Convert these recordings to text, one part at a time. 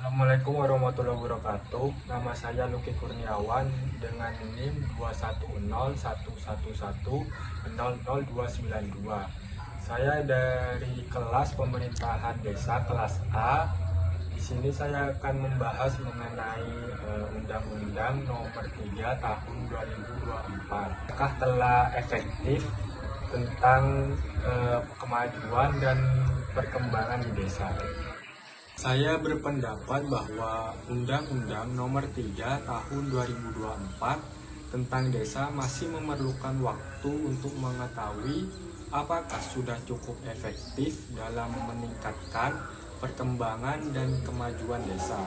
Assalamualaikum warahmatullahi wabarakatuh. Nama saya Luki Kurniawan dengan NIM 2101111000292. Saya dari kelas pemerintahan desa kelas A. Di sini saya akan membahas mengenai Undang-Undang Nomor 3 Tahun 2024. Apakah telah efektif tentang kemajuan dan perkembangan di desa? Saya berpendapat bahwa Undang-Undang Nomor 3 Tahun 2024 tentang desa masih memerlukan waktu untuk mengetahui apakah sudah cukup efektif dalam meningkatkan perkembangan dan kemajuan desa.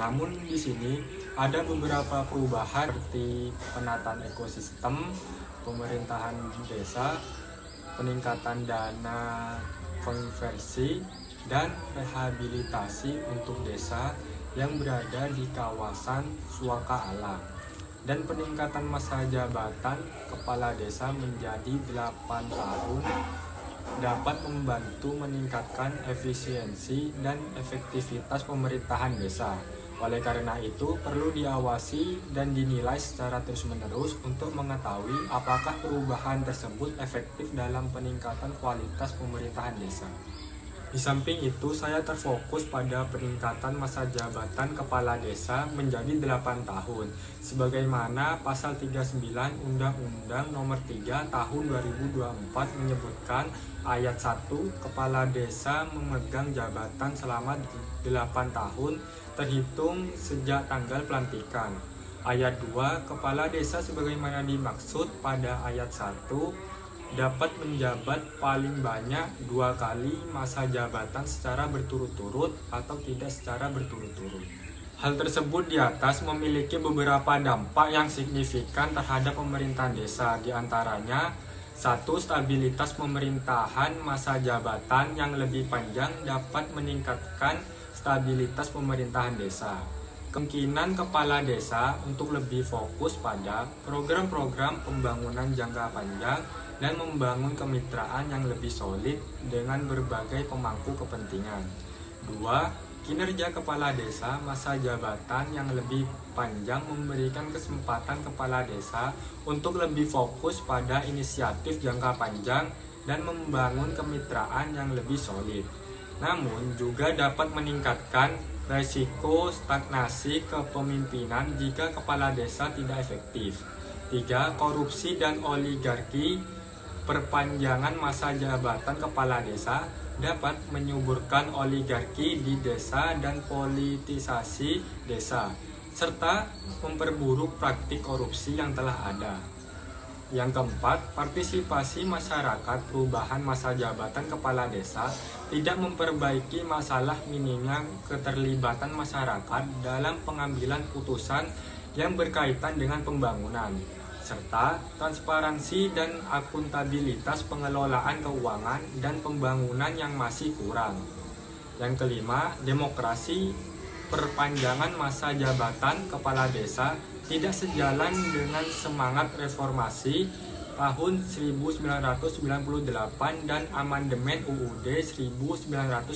Namun di sini ada beberapa perubahan seperti penataan ekosistem, pemerintahan desa, peningkatan dana konversi, dan rehabilitasi untuk desa yang berada di kawasan suaka alam, dan peningkatan masa jabatan kepala desa menjadi 8 tahun dapat membantu meningkatkan efisiensi dan efektivitas pemerintahan desa. Oleh karena itu, perlu diawasi dan dinilai secara terus-menerus untuk mengetahui apakah perubahan tersebut efektif dalam peningkatan kualitas pemerintahan desa. Di samping itu, saya terfokus pada peningkatan masa jabatan kepala desa menjadi 8 tahun, sebagaimana pasal 39 Undang-Undang Nomor 3 Tahun 2024 menyebutkan ayat 1, kepala desa memegang jabatan selama 8 tahun terhitung sejak tanggal pelantikan. Ayat 2, kepala desa sebagaimana dimaksud pada ayat 1 dapat menjabat paling banyak 2 kali masa jabatan secara berturut-turut atau tidak secara berturut-turut. Hal tersebut di atas memiliki beberapa dampak yang signifikan terhadap pemerintahan desa, diantaranya 1. Stabilitas pemerintahan. Masa jabatan yang lebih panjang dapat meningkatkan stabilitas pemerintahan desa. Kemungkinan kepala desa untuk lebih fokus pada program-program pembangunan jangka panjang dan membangun kemitraan yang lebih solid dengan berbagai pemangku kepentingan. 2. Kinerja kepala desa. Masa jabatan yang lebih panjang memberikan kesempatan kepala desa untuk lebih fokus pada inisiatif jangka panjang dan membangun kemitraan yang lebih solid. Namun juga dapat meningkatkan resiko stagnasi kepemimpinan jika kepala desa tidak efektif. 3. Korupsi dan oligarki. Perpanjangan masa jabatan kepala desa dapat menyuburkan oligarki di desa dan politisasi desa, serta memperburuk praktik korupsi yang telah ada. Yang keempat, partisipasi masyarakat. Perubahan masa jabatan kepala desa tidak memperbaiki masalah minimnya keterlibatan masyarakat dalam pengambilan putusan yang berkaitan dengan pembangunan, serta transparansi dan akuntabilitas pengelolaan keuangan dan pembangunan yang masih kurang. Yang kelima, demokrasi. Perpanjangan masa jabatan kepala desa tidak sejalan dengan semangat reformasi tahun 1998 dan amandemen UUD 1945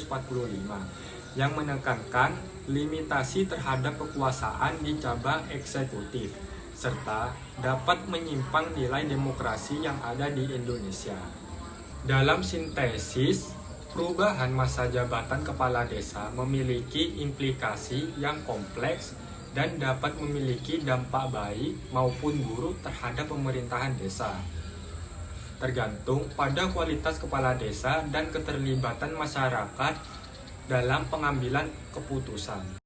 yang menekankan limitasi terhadap kekuasaan di cabang eksekutif, serta dapat menyimpang nilai demokrasi yang ada di Indonesia. Dalam sintesis, perubahan masa jabatan kepala desa memiliki implikasi yang kompleks dan dapat memiliki dampak baik maupun buruk terhadap pemerintahan desa, tergantung pada kualitas kepala desa dan keterlibatan masyarakat dalam pengambilan keputusan.